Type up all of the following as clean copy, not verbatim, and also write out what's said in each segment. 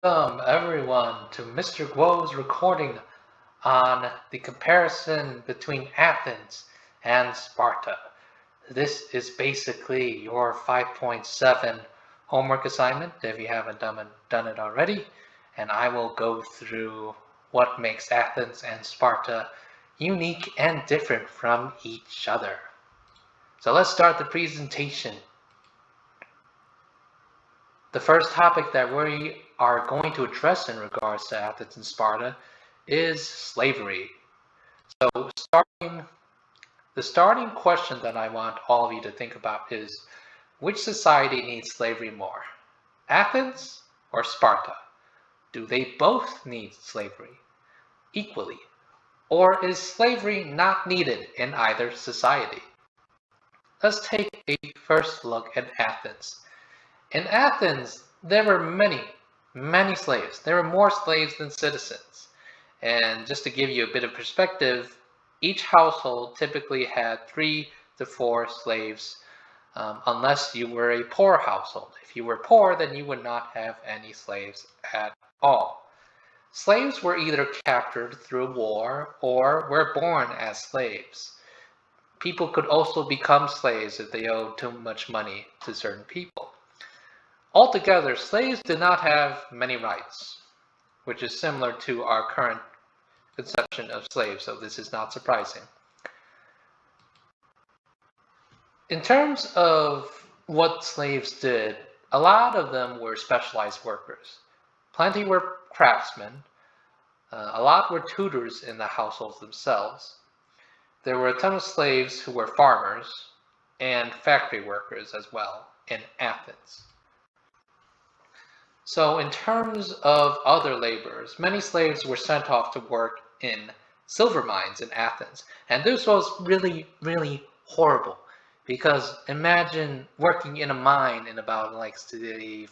Welcome everyone to Mr. Guo's recording on the comparison between Athens and Sparta. This is basically your 5.7 homework assignment if you haven't done it already, and I will go through what makes Athens and Sparta unique and different from each other. So let's start the presentation. The first topic that we are going to address in regards to Athens and Sparta is slavery. So the starting question that I want all of you to think about is, which society needs slavery more? Athens or Sparta? Do they both need slavery equally? Or is slavery not needed in either society? Let's take a first look at Athens. In Athens, there were many slaves. There were more slaves than citizens. And just to give you a bit of perspective, each household typically had 3 to 4 slaves, unless you were a poor household. If you were poor, then you would not have any slaves at all. Slaves were either captured through war or were born as slaves. People could also become slaves if they owed too much money to certain people. Altogether, slaves did not have many rights, which is similar to our current conception of slaves, so this is not surprising. In terms of what slaves did, a lot of them were specialized workers. Plenty were craftsmen. A lot were tutors in the households themselves. There were a ton of slaves who were farmers and factory workers as well in Athens. So in terms of other laborers, many slaves were sent off to work in silver mines in Athens. And this was really horrible, because imagine working in a mine in about like 500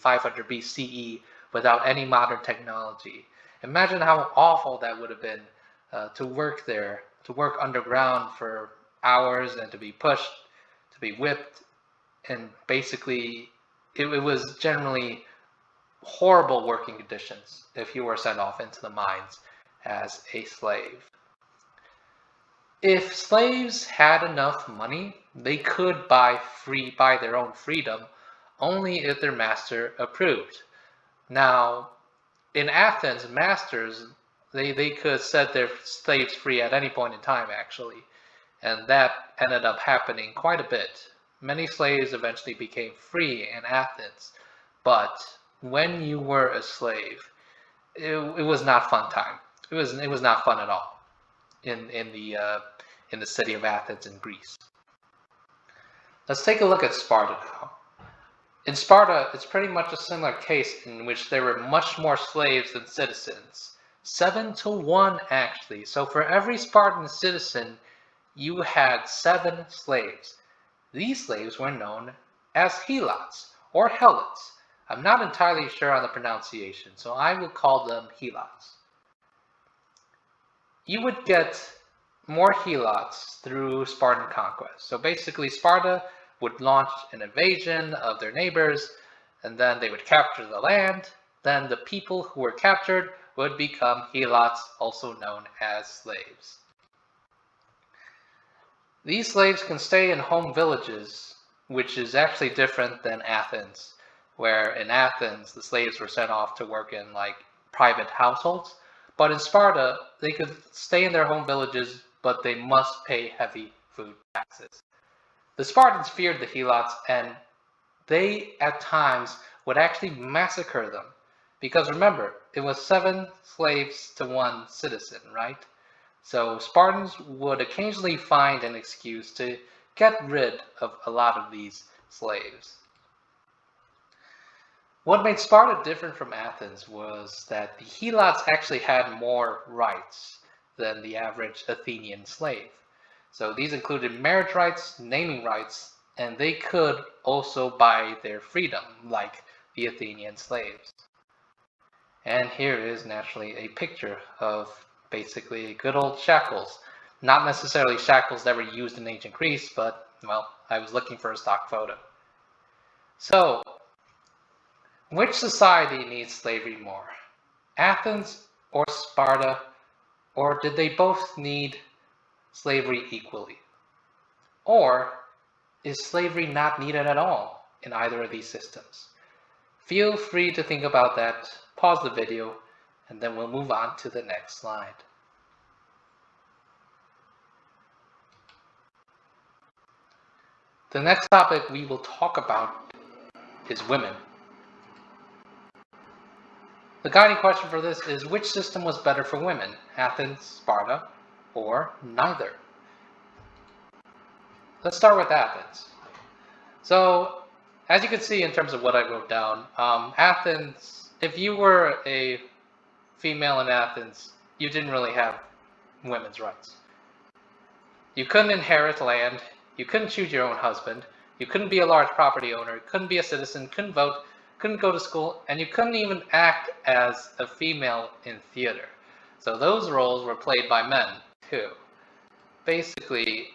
BCE without any modern technology. Imagine how awful that would have been to work there, to work underground for hours and to be pushed, to be whipped, and basically it was generally horrible working conditions if you were sent off into the mines as a slave. If slaves had enough money, they could buy their own freedom only if their master approved. Now, in Athens, masters they could set their slaves free at any point in time, actually, and that ended up happening quite a bit. Many slaves eventually became free in Athens, but when you were a slave, it was not fun time. It was not fun at all in the city of Athens in Greece. Let's take a look at Sparta now. In Sparta, it's pretty much a similar case in which there were much more slaves than citizens. 7 to 1 actually. So for every Spartan citizen, you had 7 slaves. These slaves were known as helots or helots. I'm not entirely sure on the pronunciation, so I will call them helots. You would get more helots through Spartan conquest. So basically, Sparta would launch an invasion of their neighbors, and then they would capture the land. Then the people who were captured would become helots, also known as slaves. These slaves can stay in home villages, which is actually different than Athens, where in Athens the slaves were sent off to work in like private households. But in Sparta, they could stay in their home villages, but they must pay heavy food taxes. The Spartans feared the helots, and they at times would actually massacre them. Because remember, it was 7 slaves to 1 citizen, right? So Spartans would occasionally find an excuse to get rid of a lot of these slaves. What made Sparta different from Athens was that the helots actually had more rights than the average Athenian slave. So these included marriage rights, naming rights, and they could also buy their freedom, like the Athenian slaves. And here is naturally a picture of basically good old shackles. Not necessarily shackles that were used in ancient Greece, but, well, I was looking for a stock photo. So, Which society needs slavery more? Athens or Sparta, or did they both need slavery equally? Or is slavery not needed at all in either of these systems? Feel free to think about that, pause the video, and then we'll move on to the next slide. The next topic we will talk about is women. The guiding question for this is, which system was better for women, Athens, Sparta, or neither? Let's start with Athens. So, as you can see in terms of what I wrote down, Athens, if you were a female in Athens, you didn't really have women's rights. You couldn't inherit land, you couldn't choose your own husband, you couldn't be a large property owner, couldn't be a citizen, couldn't vote, couldn't go to school, and you couldn't even act as a female in theater. So those roles were played by men, too. Basically,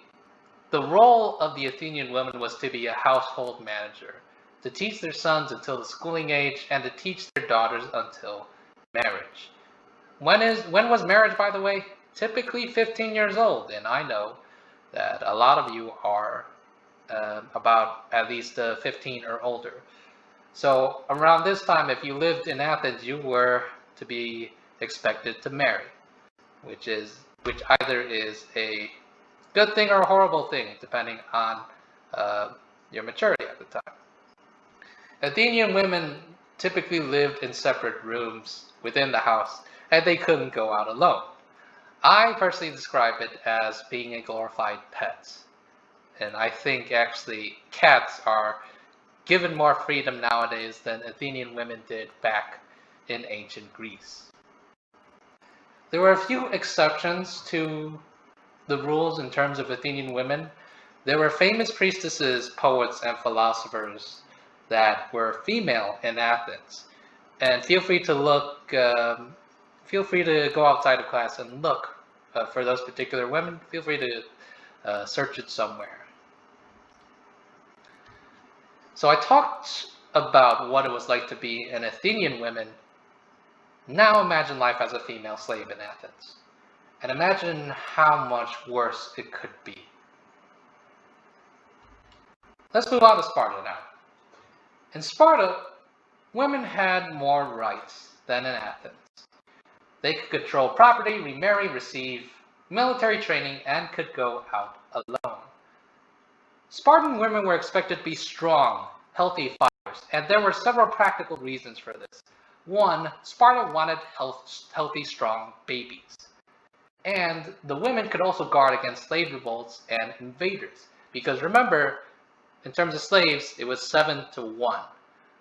the role of the Athenian women was to be a household manager, to teach their sons until the schooling age, and to teach their daughters until marriage. When was marriage, by the way? Typically 15 years old, and I know that a lot of you are about at least 15 or older. So around this time, if you lived in Athens, you were to be expected to marry, which either is a good thing or a horrible thing, depending on your maturity at the time. Athenian women typically lived in separate rooms within the house, and they couldn't go out alone. I personally describe it as being a glorified pet. And I think actually cats are given more freedom nowadays than Athenian women did back in ancient Greece. There were a few exceptions to the rules in terms of Athenian women. There were famous priestesses, poets, and philosophers that were female in Athens. And feel free to go outside of class and look for those particular women. Feel free to search it somewhere. So I talked about what it was like to be an Athenian woman. Now imagine life as a female slave in Athens. And imagine how much worse it could be. Let's move on to Sparta now. In Sparta, women had more rights than in Athens. They could control property, remarry, receive military training, and could go out alone. Spartan women were expected to be strong, healthy fighters, and there were several practical reasons for this. One, Sparta wanted healthy, strong babies. And the women could also guard against slave revolts and invaders. Because remember, in terms of slaves, it was 7-1.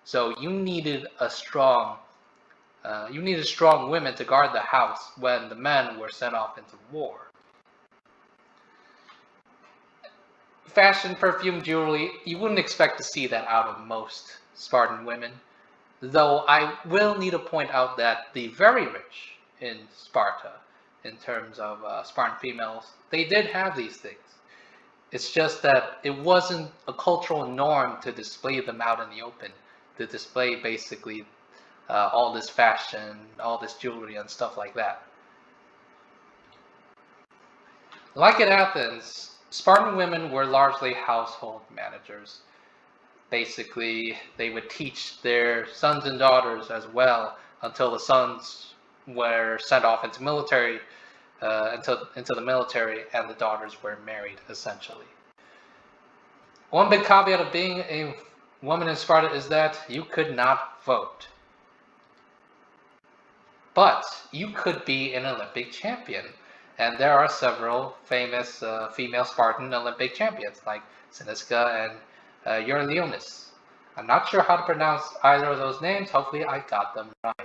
So you needed strong women to guard the house when the men were sent off into war. Fashion, perfume, jewelry, you wouldn't expect to see that out of most Spartan women. Though I will need to point out that the very rich in Sparta, in terms of Spartan females, they did have these things. It's just that it wasn't a cultural norm to display them out in the open, to display basically all this fashion, all this jewelry and stuff like that. Like in Athens, Spartan women were largely household managers. Basically, they would teach their sons and daughters as well until the sons were sent off into the military, and the daughters were married, essentially. One big caveat of being a woman in Sparta is that you could not vote. But you could be an Olympic champion. And there are several famous female Spartan Olympic champions, like Siniska and Eurylionis. I'm not sure how to pronounce either of those names. Hopefully I got them right.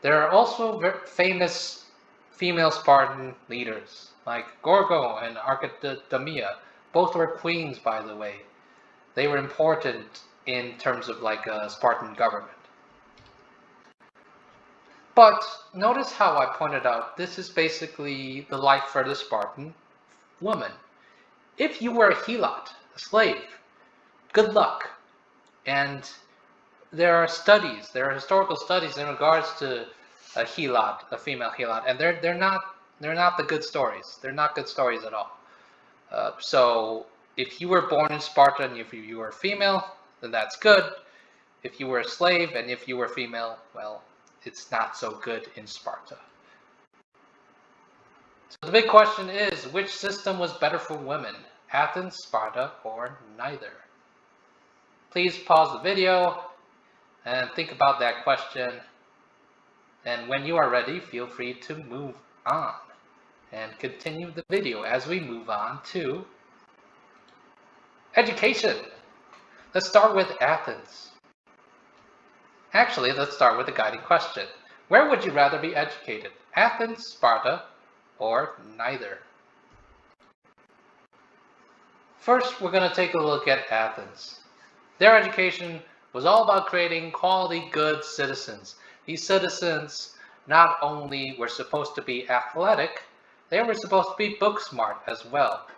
There are also famous female Spartan leaders, like Gorgo and Archidamia. Both were queens, by the way. They were important in terms of like a Spartan government. But notice how I pointed out this is basically the life for the Spartan woman. If you were a helot, a slave, good luck. And there are studies, there are historical studies in regards to a helot, a female helot, and they're not the good stories. They're not good stories at all. So if you were born in Sparta and if you were female, then that's good. If you were a slave and if you were female, well, it's not so good in Sparta. So the big question is, which system was better for women? Athens, Sparta, or neither? Please pause the video and think about that question. And when you are ready, feel free to move on and continue the video as we move on to education. Let's start with Athens. Actually, let's start with a guiding question. Where would you rather be educated? Athens, Sparta, or neither? First, we're going to take a look at Athens. Their education was all about creating quality, good citizens. These citizens not only were supposed to be athletic, they were supposed to be book smart as well.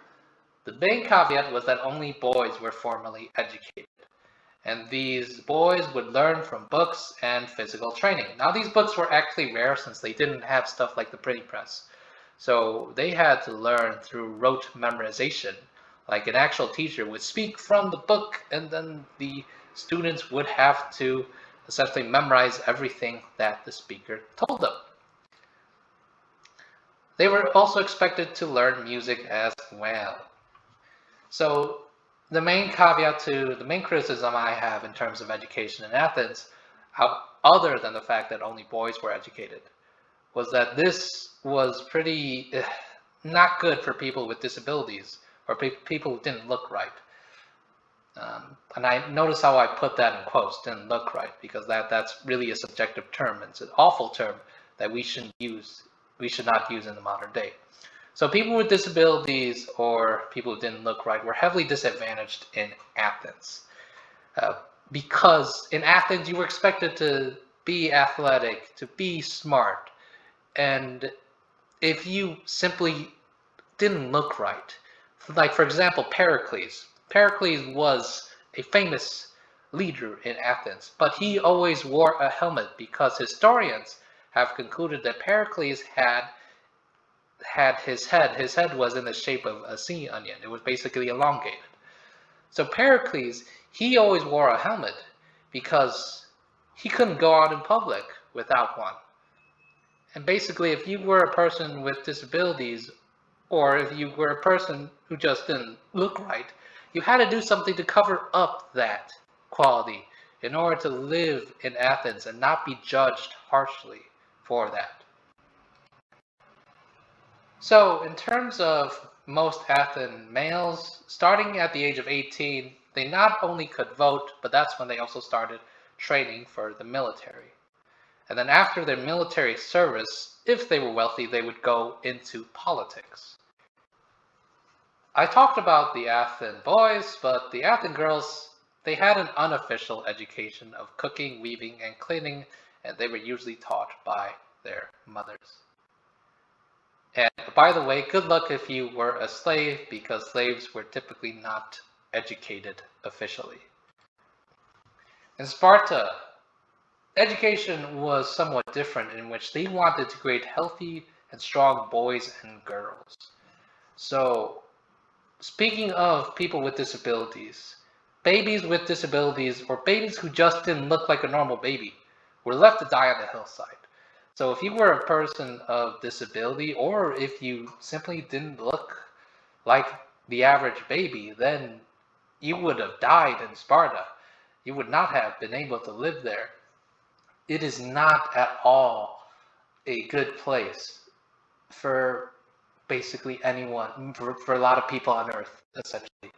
The main caveat was that only boys were formally educated. And these boys would learn from books and physical training. Now, these books were actually rare since they didn't have stuff like the printing press. So they had to learn through rote memorization. Like an actual teacher would speak from the book, and then the students would have to essentially memorize everything that the speaker told them. They were also expected to learn music as well. So the main criticism I have in terms of education in Athens, other than the fact that only boys were educated, was that this was pretty not good for people with disabilities or people who didn't look right. And I notice how I put that in quotes, didn't look right, because that's really a subjective term. It's an awful term that we should not use in the modern day. So people with disabilities or people who didn't look right were heavily disadvantaged in Athens. Because in Athens you were expected to be athletic, to be smart, and if you simply didn't look right, like for example Pericles was a famous leader in Athens, but he always wore a helmet because historians have concluded that Pericles had his head was in the shape of a sea onion. It was basically elongated. So Pericles, he always wore a helmet because he couldn't go out in public without one. And basically, if you were a person with disabilities, or if you were a person who just didn't look right, you had to do something to cover up that quality in order to live in Athens and not be judged harshly for that. So in terms of most Athenian males, starting at the age of 18, they not only could vote, but that's when they also started training for the military. And then after their military service, if they were wealthy, they would go into politics. I talked about the Athenian boys, but the Athenian girls, they had an unofficial education of cooking, weaving, and cleaning, and they were usually taught by their mothers. And by the way, good luck if you were a slave, because slaves were typically not educated officially. In Sparta, education was somewhat different, in which they wanted to create healthy and strong boys and girls. So, speaking of people with disabilities, babies with disabilities, or babies who just didn't look like a normal baby, were left to die on the hillside. So if you were a person of disability, or if you simply didn't look like the average baby, then you would have died in Sparta. You would not have been able to live there. It is not at all a good place for basically anyone, for a lot of people on Earth, essentially.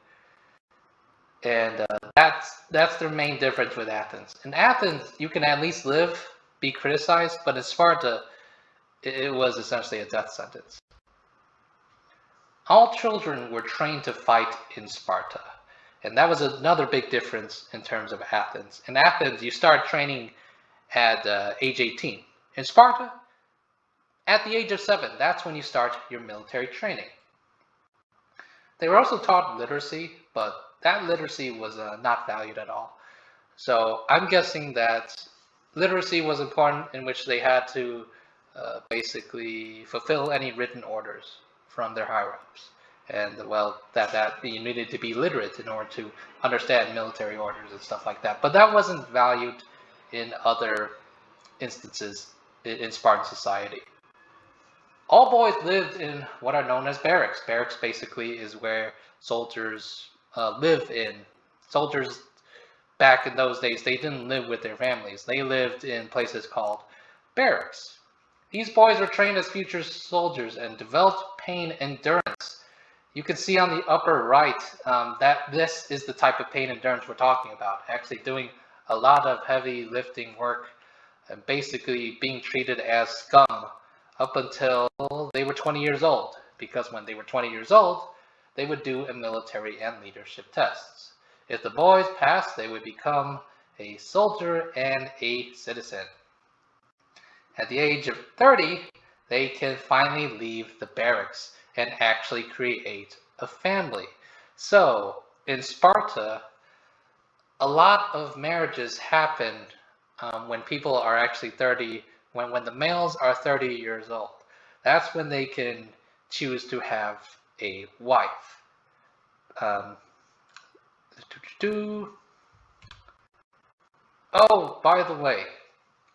And that's the main difference with Athens. In Athens, you can at least live, be criticized, but in Sparta, it was essentially a death sentence. All children were trained to fight in Sparta, and that was another big difference in terms of Athens. In Athens, you start training at age 18. In Sparta, at the age of 7, that's when you start your military training. They were also taught literacy, but that literacy was not valued at all. So I'm guessing that literacy was important, in which they had to basically fulfill any written orders from their higher ups. And well, that you needed to be literate in order to understand military orders and stuff like that. But that wasn't valued in other instances in Spartan society. All boys lived in what are known as barracks. Barracks basically is where soldiers live in. Soldiers back in those days, they didn't live with their families. They lived in places called barracks. These boys were trained as future soldiers and developed pain endurance. You can see on the upper right that this is the type of pain endurance we're talking about. Actually doing a lot of heavy lifting work and basically being treated as scum up until they were 20 years old. Because when they were 20 years old, they would do a military and leadership tests. If the boys passed, they would become a soldier and a citizen. At the age of 30, they can finally leave the barracks and actually create a family. So, in Sparta, a lot of marriages happen when people are actually 30, when the males are 30 years old. That's when they can choose to have a wife. Oh, by the way,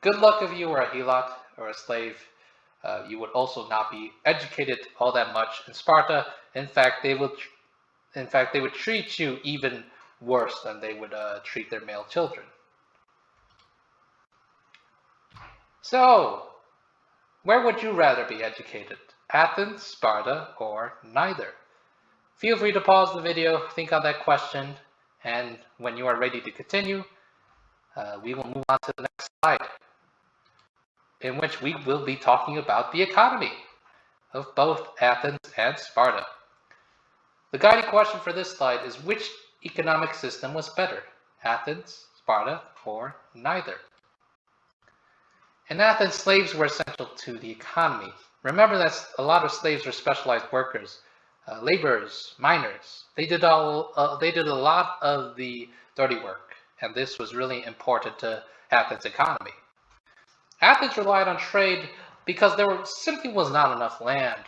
good luck if you were a helot or a slave. You would also not be educated all that much in Sparta. In fact, they would treat you even worse than they would treat their male children. So, where would you rather be educated? Athens, Sparta, or neither? Feel free to pause the video, think on that question, and when you are ready to continue, we will move on to the next slide, in which we will be talking about the economy of both Athens and Sparta. The guiding question for this slide is, which economic system was better? Athens, Sparta, or neither? In Athens, slaves were essential to the economy. Remember that a lot of slaves were specialized workers, laborers, miners. They did a lot of the dirty work, and this was really important to Athens' economy. Athens relied on trade because there simply was not enough land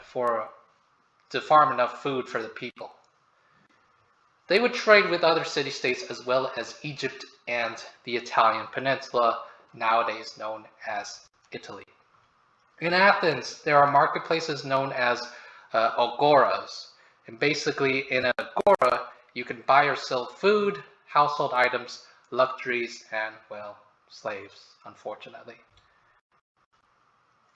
to farm enough food for the people. They would trade with other city-states as well as Egypt and the Italian peninsula, nowadays known as Italy. In Athens, there are marketplaces known as agoras. And basically, in an agora, you can buy or sell food, household items, luxuries, and, well, slaves, unfortunately.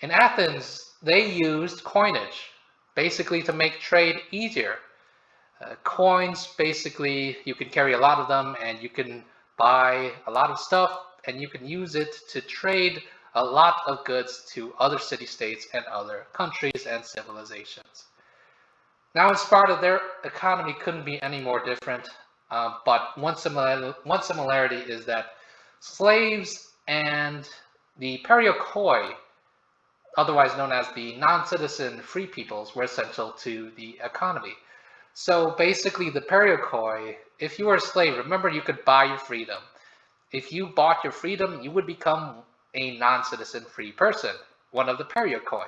In Athens, they used coinage, basically to make trade easier. Coins, basically, you can carry a lot of them, and you can buy a lot of stuff, and you can use it to trade a lot of goods to other city-states and other countries and civilizations. Now in Sparta, their economy couldn't be any more different, but one similarity is that slaves and the periokoi, otherwise known as the non-citizen free peoples, were essential to the economy. So basically the periokoi, if you were a slave, remember you could buy your freedom. If you bought your freedom, you would become a non-citizen free person, one of the periokoi.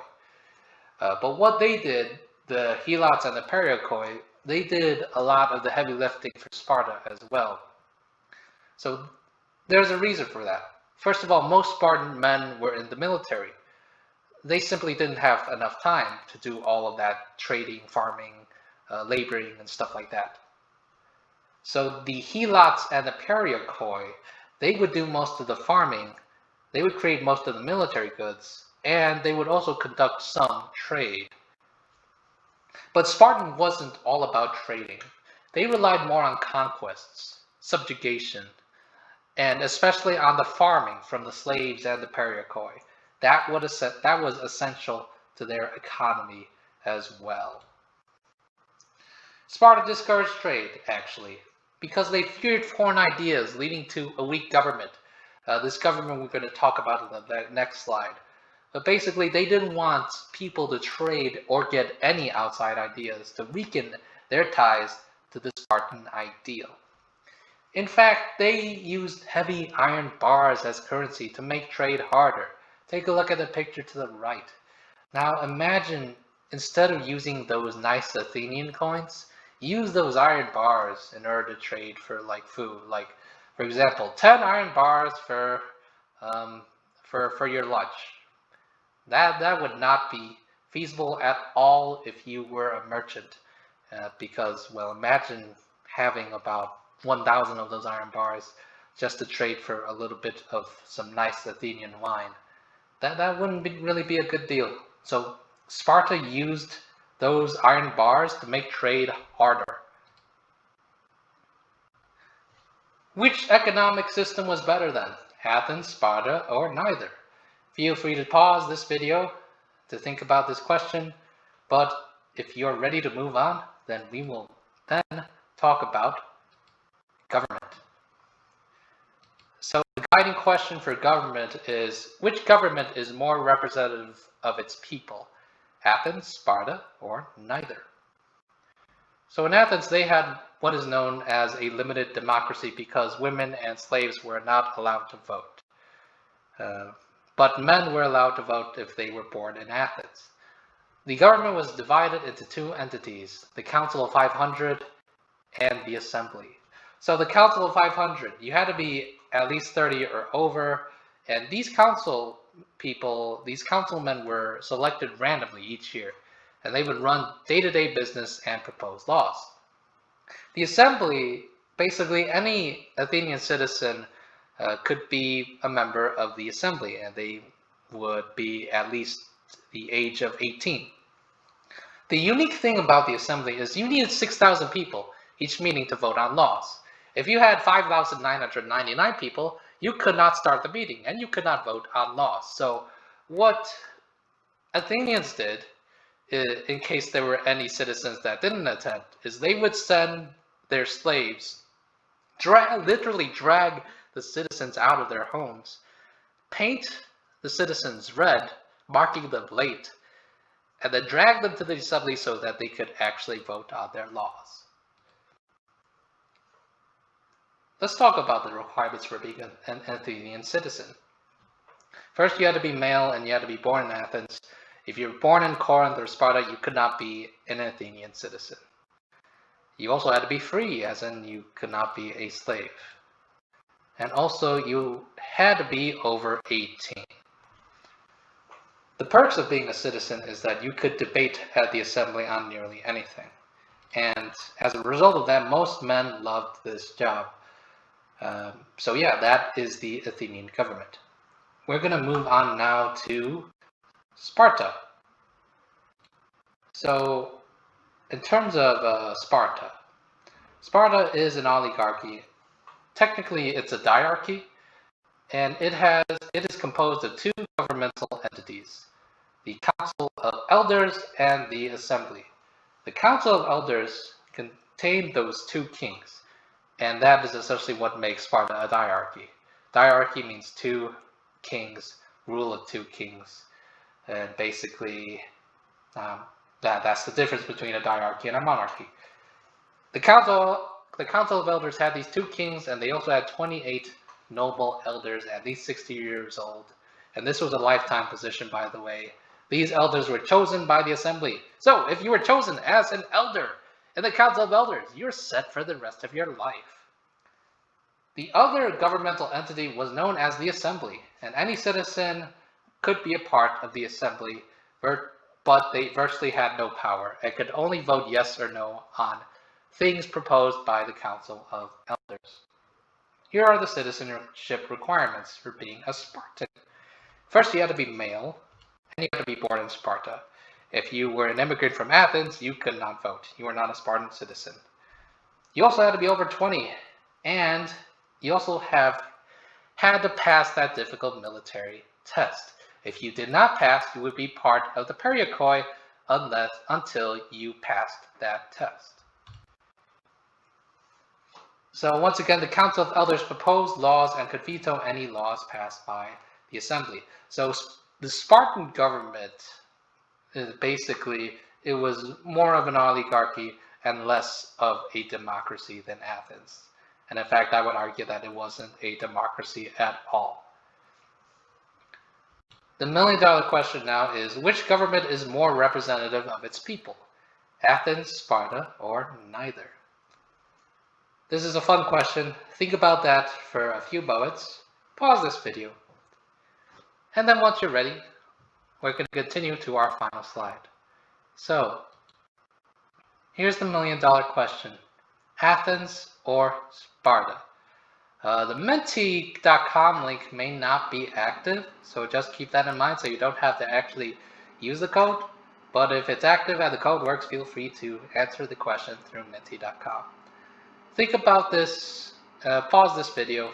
But what they did, the helots and the periokoi, they did a lot of the heavy lifting for Sparta as well. So there's a reason for that. First of all, most Spartan men were in the military. They simply didn't have enough time to do all of that trading, farming, laboring, and stuff like that. So the helots and the periokoi, they would do most of the farming, they would create most of the military goods, and they would also conduct some trade. But Spartan wasn't all about trading. They relied more on conquests, subjugation, and especially on the farming from the slaves and the periokoi. That was essential to their economy as well. Sparta discouraged trade, actually, because they feared foreign ideas, leading to a weak government. This government we're going to talk about in the next slide. But basically, they didn't want people to trade or get any outside ideas to weaken their ties to the Spartan ideal. In fact, they used heavy iron bars as currency to make trade harder. Take a look at the picture to the right. Now imagine, instead of using those nice Athenian coins, use those iron bars in order to trade for like food. Like, for example, 10 iron bars um, for your lunch. That would not be feasible at all if you were a merchant, because, well, imagine having about 1,000 of those iron bars just to trade for a little bit of some nice Athenian wine. That wouldn't really be a good deal. So Sparta used those iron bars to make trade harder. Which economic system was better then? Athens, Sparta, or neither? Feel free to pause this video to think about this question, but if you're ready to move on, then we will then talk about government. So the guiding question for government is, which government is more representative of its people? Athens, Sparta, or neither? So in Athens, they had what is known as a limited democracy because women and slaves were not allowed to vote. But men were allowed to vote if they were born in Athens. The government was divided into two entities, the Council of 500 and the Assembly. So the Council of 500, you had to be at least 30 or over, and these councilmen were selected randomly each year, and they would run day-to-day business and propose laws. The Assembly, basically any Athenian citizen could be a member of the Assembly, and they would be at least the age of 18. The unique thing about the Assembly is you needed 6,000 people each meeting to vote on laws. If you had 5,999 people, you could not start the meeting and you could not vote on laws. So what Athenians did, in case there were any citizens that didn't attend, is they would send their slaves, literally drag the citizens out of their homes, paint the citizens red, marking them late, and then drag them to the assembly so that they could actually vote on their laws. Let's talk about the requirements for being an Athenian citizen. First, you had to be male and you had to be born in Athens. If you were born in Corinth or Sparta, you could not be an Athenian citizen. You also had to be free, as in you could not be a slave. And also, you had to be over 18. The perks of being a citizen is that you could debate at the assembly on nearly anything. And as a result of that, most men loved this job. So yeah, that is the Athenian government. We're going to move on now to Sparta. So in terms of Sparta, Sparta is an oligarchy. Technically, it's a diarchy, and it is composed of two governmental entities, the Council of Elders and the Assembly. The Council of Elders contained those two kings, and that is essentially what makes Sparta a diarchy. Diarchy means two kings, rule of two kings, and basically that's the difference between a diarchy and a monarchy. The Council of Elders had these two kings, and they also had 28 noble elders at least 60 years old. And this was a lifetime position, by the way. These elders were chosen by the assembly. So if you were chosen as an elder in the Council of Elders, you're set for the rest of your life. The other governmental entity was known as the assembly, and any citizen could be a part of the assembly, but they virtually had no power and could only vote yes or no on things proposed by the Council of Elders. Here are the citizenship requirements for being a Spartan. First, you had to be male, and you had to be born in Sparta. If you were an immigrant from Athens, you could not vote. You were not a Spartan citizen. You also had to be over 20, and you also had to pass that difficult military test. If you did not pass, you would be part of the Periakoi until you passed that test. So once again, the Council of Elders proposed laws and could veto any laws passed by the assembly. So the Spartan government, basically, it was more of an oligarchy and less of a democracy than Athens. And in fact, I would argue that it wasn't a democracy at all. The million-dollar question now is, which government is more representative of its people? Athens, Sparta, or neither? This is a fun question. Think about that for a few moments. Pause this video. And then once you're ready, we're going to continue to our final slide. So, here's the million-dollar question. Athens or Sparta? The Menti.com link may not be active, so just keep that in mind so you don't have to actually use the code. But if it's active and the code works, feel free to answer the question through Menti.com. Think about this, pause this video,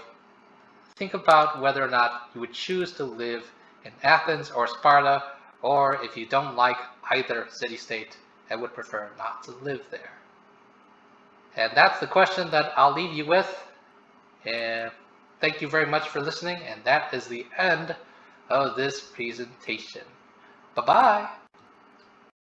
think about whether or not you would choose to live in Athens or Sparta, or if you don't like either city-state and would prefer not to live there. And that's the question that I'll leave you with. And thank you very much for listening, and that is the end of this presentation. Bye-bye!